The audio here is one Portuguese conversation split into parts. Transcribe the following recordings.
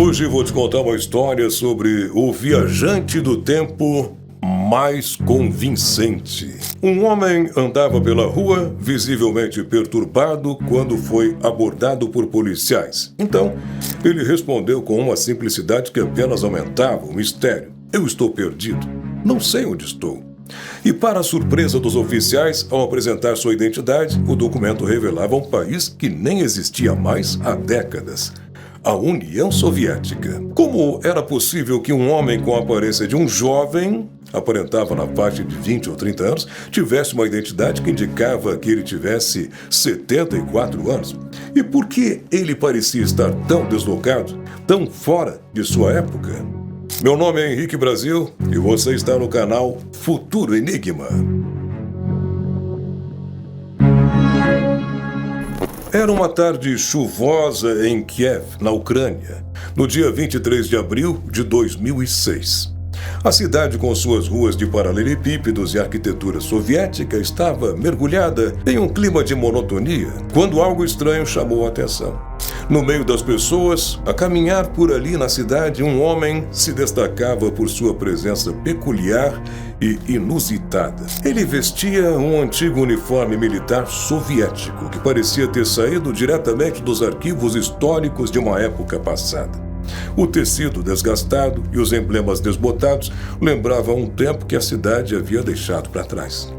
Hoje vou te contar uma história sobre o viajante do tempo mais convincente. Um homem andava pela rua, visivelmente perturbado, quando foi abordado por policiais. Então, ele respondeu com uma simplicidade que apenas aumentava o mistério. Eu estou perdido. Não sei onde estou. E para a surpresa dos oficiais, ao apresentar sua identidade, o documento revelava um país que nem existia mais há décadas. A União Soviética. Como era possível que um homem com a aparência de um jovem, aparentava na faixa de 20 ou 30 anos, tivesse uma identidade que indicava que ele tivesse 74 anos? E por que ele parecia estar tão deslocado, tão fora de sua época? Meu nome é Henrique Brasil e você está no canal Futuro Enigma. Era uma tarde chuvosa em Kiev, na Ucrânia, no dia 23 de abril de 2006. A cidade, com suas ruas de paralelepípedos e arquitetura soviética, estava mergulhada em um clima de monotonia, quando algo estranho chamou a atenção. No meio das pessoas, a caminhar por ali na cidade, um homem se destacava por sua presença peculiar e inusitada. Ele vestia um antigo uniforme militar soviético, que parecia ter saído diretamente dos arquivos históricos de uma época passada. O tecido desgastado e os emblemas desbotados lembravam um tempo que a cidade havia deixado para trás.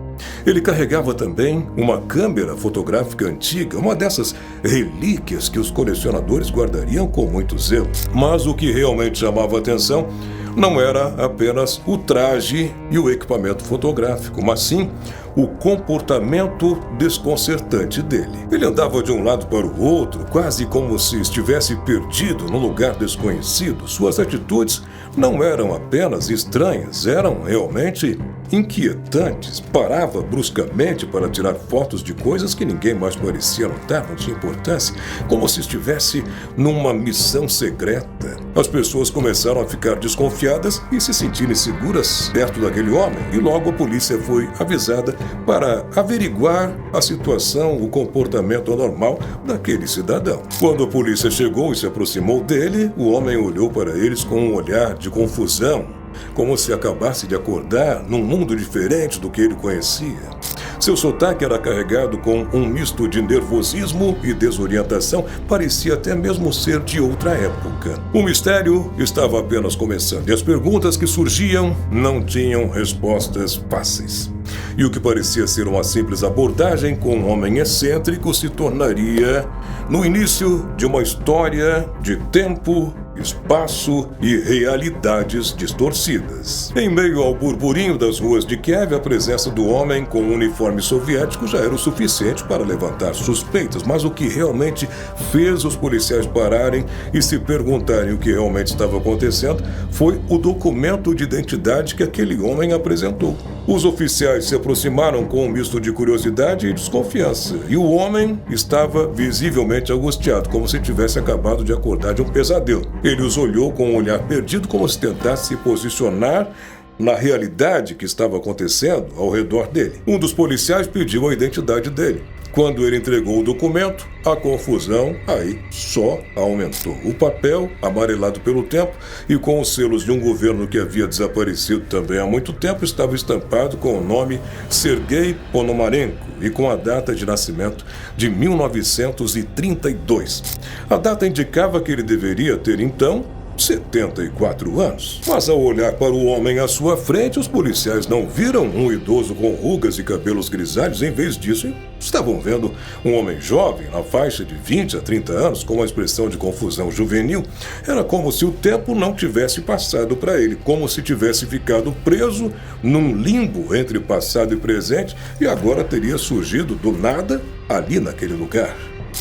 Ele carregava também uma câmera fotográfica antiga, uma dessas relíquias que os colecionadores guardariam com muito zelo. Mas o que realmente chamava a atenção não era apenas o traje e o equipamento fotográfico, mas sim o comportamento desconcertante dele. Ele andava de um lado para o outro, quase como se estivesse perdido num lugar desconhecido. Suas atitudes não eram apenas estranhas, eram realmente inquietantes. Parava bruscamente para tirar fotos de coisas que ninguém mais parecia notar, não tinha importância, como se estivesse numa missão secreta. As pessoas começaram a ficar desconfiadas e se sentirem seguras perto daquele homem, e logo a polícia foi avisada para averiguar a situação, o comportamento anormal daquele cidadão. Quando a polícia chegou e se aproximou dele, o homem olhou para eles com um olhar de confusão, como se acabasse de acordar num mundo diferente do que ele conhecia. Seu sotaque era carregado com um misto de nervosismo e desorientação, parecia até mesmo ser de outra época. O mistério estava apenas começando e as perguntas que surgiam não tinham respostas fáceis. E o que parecia ser uma simples abordagem com um homem excêntrico se tornaria no início de uma história de tempo, espaço e realidades distorcidas. Em meio ao burburinho das ruas de Kiev, a presença do homem com um uniforme soviético já era o suficiente para levantar suspeitas, mas o que realmente fez os policiais pararem e se perguntarem o que realmente estava acontecendo foi o documento de identidade que aquele homem apresentou. Os oficiais se aproximaram com um misto de curiosidade e desconfiança, e o homem estava visivelmente angustiado, como se tivesse acabado de acordar de um pesadelo. Ele os olhou com um olhar perdido, como se tentasse se posicionar na realidade que estava acontecendo ao redor dele. Um dos policiais pediu a identidade dele. Quando ele entregou o documento, a confusão aí só aumentou. O papel, amarelado pelo tempo e com os selos de um governo que havia desaparecido também há muito tempo, estava estampado com o nome Sergei Ponomarenko e com a data de nascimento de 1932. A data indicava que ele deveria ter, então, 74 anos. Mas ao olhar para o homem à sua frente, os policiais não viram um idoso com rugas e cabelos grisalhos. Em vez disso, estavam vendo um homem jovem, na faixa de 20 a 30 anos, com uma expressão de confusão juvenil. Era como se o tempo não tivesse passado para ele, como se tivesse ficado preso num limbo entre passado e presente e agora teria surgido do nada ali naquele lugar.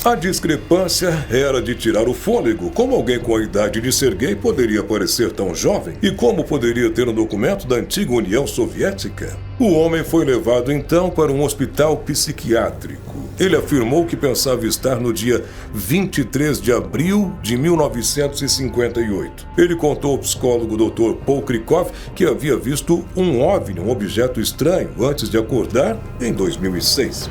A discrepância era de tirar o fôlego. Como alguém com a idade de Sergei poderia parecer tão jovem? E como poderia ter um documento da antiga União Soviética? O homem foi levado então para um hospital psiquiátrico. Ele afirmou que pensava estar no dia 23 de abril de 1958. Ele contou ao psicólogo Dr. Paul Krikov que havia visto um OVNI, um objeto estranho, antes de acordar em 2006.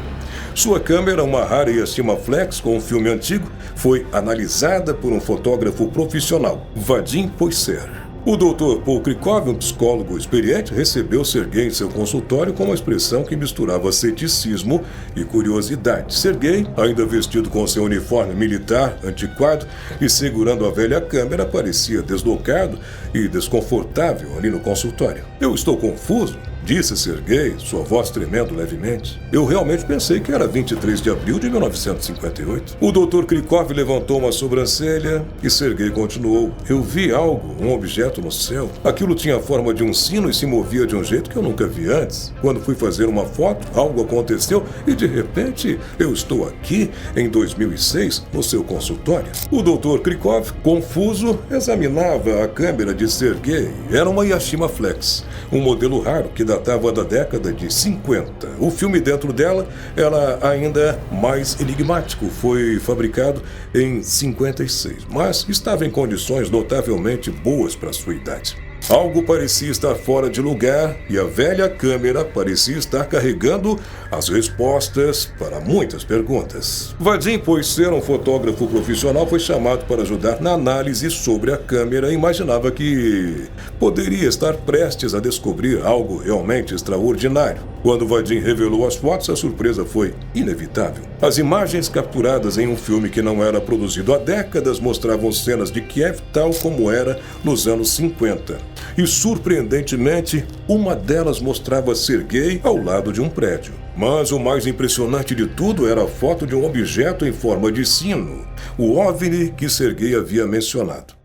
Sua câmera, uma rara Yashica Flex com um filme antigo, foi analisada por um fotógrafo profissional, Vadim Poisser. O Dr. Paul Krykov, um psicólogo experiente, recebeu Sergei em seu consultório com uma expressão que misturava ceticismo e curiosidade. Sergei, ainda vestido com seu uniforme militar antiquado e segurando a velha câmera, parecia deslocado e desconfortável ali no consultório. "Eu estou confuso", disse Sergei, sua voz tremendo levemente. "Eu realmente pensei que era 23 de abril de 1958. O Dr. Krykov levantou uma sobrancelha e Sergei continuou. "Eu vi algo, um objeto no céu. Aquilo tinha a forma de um sino e se movia de um jeito que eu nunca vi antes. Quando fui fazer uma foto, algo aconteceu e de repente eu estou aqui, em 2006, no seu consultório." O Dr. Krykov, confuso, examinava a câmera de Sergei. Era uma Yashica Flex, um modelo raro que datava da década de 50. O filme dentro dela era ainda mais enigmático. Foi fabricado em 56, mas estava em condições notavelmente boas para sua idade. Algo parecia estar fora de lugar e a velha câmera parecia estar carregando as respostas para muitas perguntas. Vadim, pois ser um fotógrafo profissional, foi chamado para ajudar na análise sobre a câmera e imaginava que poderia estar prestes a descobrir algo realmente extraordinário. Quando Vadim revelou as fotos, a surpresa foi inevitável. As imagens capturadas em um filme que não era produzido há décadas mostravam cenas de Kiev tal como era nos anos 50. E, surpreendentemente, uma delas mostrava Sergei ao lado de um prédio. Mas o mais impressionante de tudo era a foto de um objeto em forma de sino, o OVNI que Sergei havia mencionado.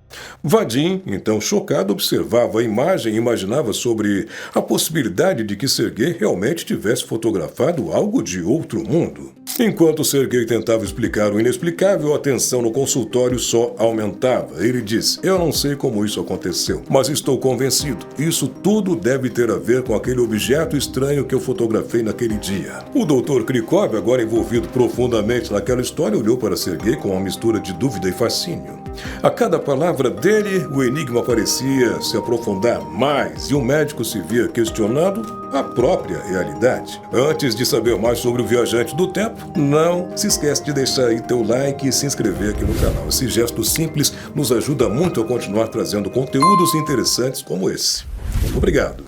Vadim, então chocado, observava a imagem e imaginava sobre a possibilidade de que Sergei realmente tivesse fotografado algo de outro mundo. Enquanto Sergei tentava explicar o inexplicável, a tensão no consultório só aumentava. Ele disse: "Eu não sei como isso aconteceu, mas estou convencido. Isso tudo deve ter a ver com aquele objeto estranho que eu fotografei naquele dia." O Dr. Krykov, agora envolvido profundamente naquela história, olhou para Sergei com uma mistura de dúvida e fascínio. A cada palavra dele, o enigma parecia se aprofundar mais e o médico se via questionando a própria realidade. Antes de saber mais sobre o viajante do tempo, não se esquece de deixar aí teu like e se inscrever aqui no canal. Esse gesto simples nos ajuda muito a continuar trazendo conteúdos interessantes como esse. Muito obrigado.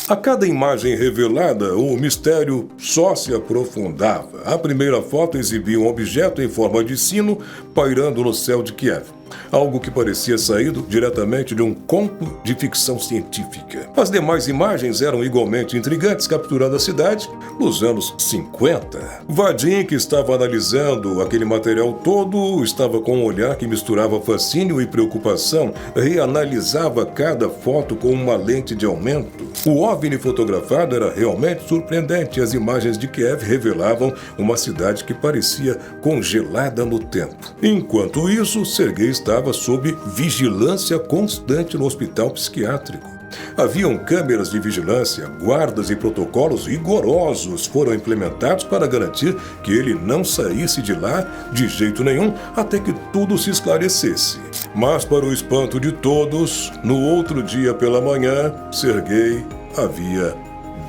A cada imagem revelada, o mistério só se aprofundava. A primeira foto exibia um objeto em forma de sino pairando no céu de Kiev. Algo que parecia saído diretamente de um conto de ficção científica. As demais imagens eram igualmente intrigantes, capturando a cidade nos anos 50. Vadim, que estava analisando aquele material todo, estava com um olhar que misturava fascínio e preocupação, reanalisava cada foto com uma lente de aumento. O OVNI fotografado era realmente surpreendente. As imagens de Kiev revelavam uma cidade que parecia congelada no tempo. Enquanto isso, Sergei estava sob vigilância constante no hospital psiquiátrico. Haviam câmeras de vigilância, guardas e protocolos rigorosos foram implementados para garantir que ele não saísse de lá de jeito nenhum até que tudo se esclarecesse. Mas, para o espanto de todos, no outro dia pela manhã, Sergei havia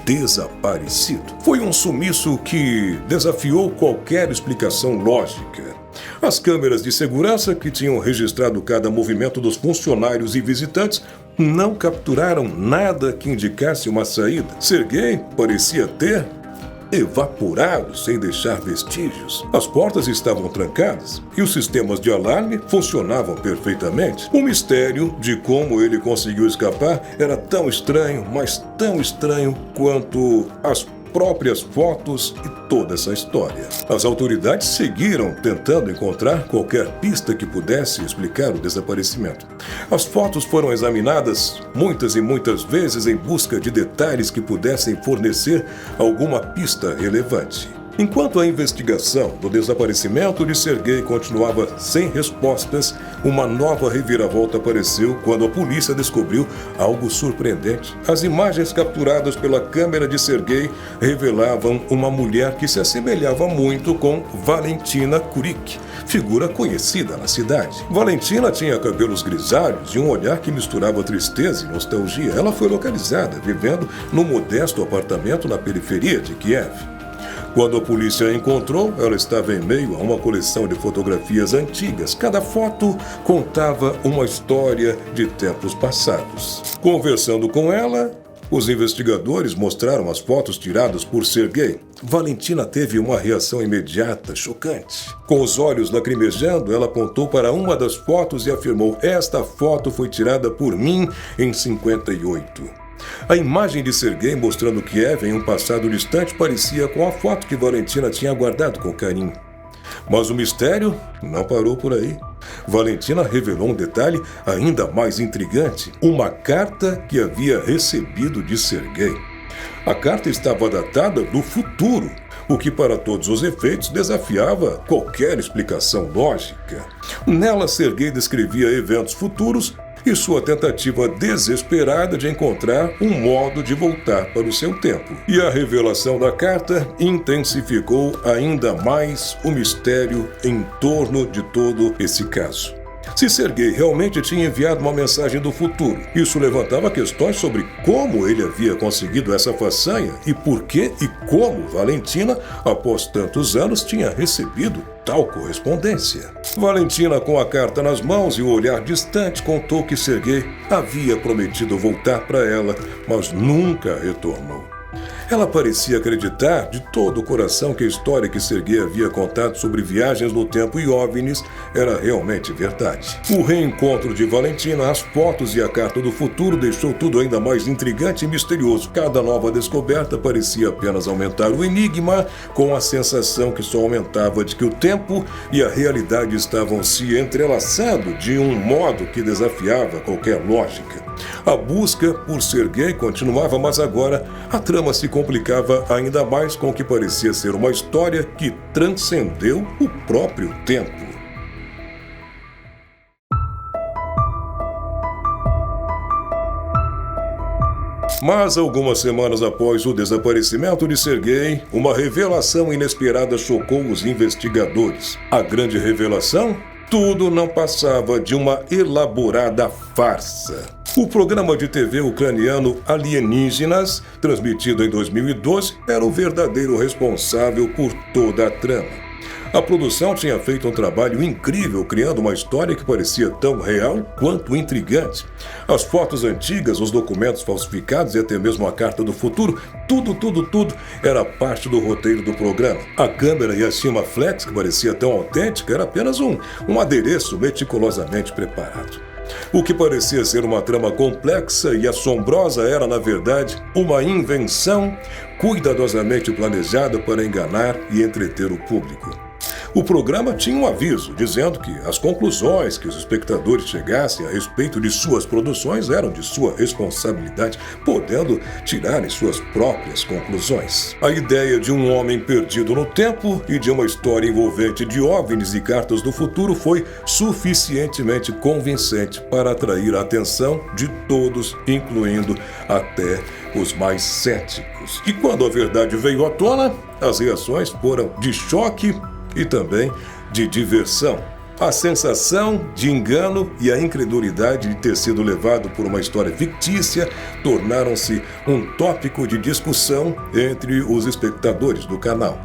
desaparecido. Foi um sumiço que desafiou qualquer explicação lógica. As câmeras de segurança, que tinham registrado cada movimento dos funcionários e visitantes, não capturaram nada que indicasse uma saída. Sergei parecia ter evaporado sem deixar vestígios. As portas estavam trancadas e os sistemas de alarme funcionavam perfeitamente. O mistério de como ele conseguiu escapar era tão estranho, mas tão estranho quanto as próprias fotos e toda essa história. As autoridades seguiram tentando encontrar qualquer pista que pudesse explicar o desaparecimento. As fotos foram examinadas muitas e muitas vezes em busca de detalhes que pudessem fornecer alguma pista relevante. Enquanto a investigação do desaparecimento de Serguei continuava sem respostas, uma nova reviravolta apareceu quando a polícia descobriu algo surpreendente. As imagens capturadas pela câmera de Serguei revelavam uma mulher que se assemelhava muito com Valentina Kurik, figura conhecida na cidade. Valentina tinha cabelos grisalhos e um olhar que misturava tristeza e nostalgia. Ela foi localizada vivendo num modesto apartamento na periferia de Kiev. Quando a polícia a encontrou, ela estava em meio a uma coleção de fotografias antigas. Cada foto contava uma história de tempos passados. Conversando com ela, os investigadores mostraram as fotos tiradas por Serguei. Valentina teve uma reação imediata, chocante. Com os olhos lacrimejando, ela apontou para uma das fotos e afirmou: "Esta foto foi tirada por mim em 58. A imagem de Serguei mostrando Kiev em um passado distante parecia com a foto que Valentina tinha guardado com carinho. Mas o mistério não parou por aí. Valentina revelou um detalhe ainda mais intrigante: uma carta que havia recebido de Serguei. A carta estava datada do futuro, o que para todos os efeitos desafiava qualquer explicação lógica. Nela, Serguei descrevia eventos futuros e sua tentativa desesperada de encontrar um modo de voltar para o seu tempo. E a revelação da carta intensificou ainda mais o mistério em torno de todo esse caso. Se Serguei realmente tinha enviado uma mensagem do futuro, isso levantava questões sobre como ele havia conseguido essa façanha e por que e como Valentina, após tantos anos, tinha recebido tal correspondência. Valentina, com a carta nas mãos e o olhar distante, contou que Serguei havia prometido voltar para ela, mas nunca retornou. Ela parecia acreditar de todo o coração que a história que Serguei havia contado sobre viagens no tempo e OVNIs era realmente verdade. O reencontro de Valentina, as fotos e a carta do futuro deixou tudo ainda mais intrigante e misterioso. Cada nova descoberta parecia apenas aumentar o enigma, com a sensação que só aumentava de que o tempo e a realidade estavam se entrelaçando de um modo que desafiava qualquer lógica. A busca por Serguei continuava, mas agora a trama se complicava ainda mais com o que parecia ser uma história que transcendeu o próprio tempo. Mas algumas semanas após o desaparecimento de Serguei, uma revelação inesperada chocou os investigadores. A grande revelação? Tudo não passava de uma elaborada farsa. O programa de TV ucraniano Alienígenas, transmitido em 2012, era o verdadeiro responsável por toda a trama. A produção tinha feito um trabalho incrível, criando uma história que parecia tão real quanto intrigante. As fotos antigas, os documentos falsificados e até mesmo a carta do futuro, tudo era parte do roteiro do programa. A câmera e a Cimaflex, que parecia tão autêntica, era apenas um adereço meticulosamente preparado. O que parecia ser uma trama complexa e assombrosa era, na verdade, uma invenção cuidadosamente planejada para enganar e entreter o público. O programa tinha um aviso dizendo que as conclusões que os espectadores chegassem a respeito de suas produções eram de sua responsabilidade, podendo tirarem suas próprias conclusões. A ideia de um homem perdido no tempo e de uma história envolvente de OVNIs e cartas do futuro foi suficientemente convincente para atrair a atenção de todos, incluindo até os mais céticos. E quando a verdade veio à tona, as reações foram de choque e também de diversão. A sensação de engano e a incredulidade de ter sido levado por uma história fictícia tornaram-se um tópico de discussão entre os espectadores do canal.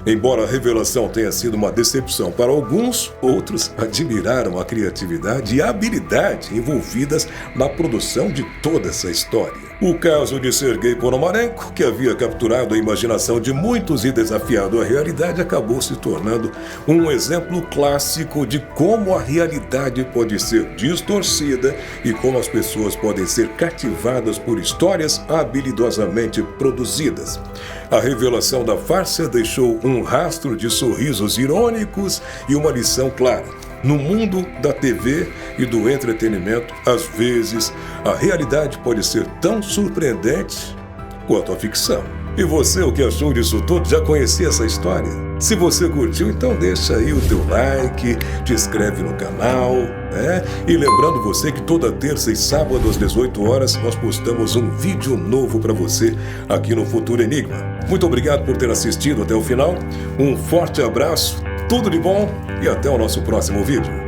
Embora a revelação tenha sido uma decepção para alguns, outros admiraram a criatividade e a habilidade envolvidas na produção de toda essa história. O caso de Serguei Ponomarenko, que havia capturado a imaginação de muitos e desafiado a realidade, acabou se tornando um exemplo clássico de como a realidade pode ser distorcida e como as pessoas podem ser cativadas por histórias habilidosamente produzidas. A revelação da farsa deixou um rastro de sorrisos irônicos e uma lição clara. No mundo da TV e do entretenimento, às vezes, a realidade pode ser tão surpreendente quanto a ficção. E você, o que achou disso tudo? Já conhecia essa história? Se você curtiu, então deixa aí o teu like, te inscreve no canal, né? E lembrando você que toda terça e sábado às 18 horas nós postamos um vídeo novo para você aqui no Futuro Enigma. Muito obrigado por ter assistido até o final, um forte abraço, tudo de bom e até o nosso próximo vídeo.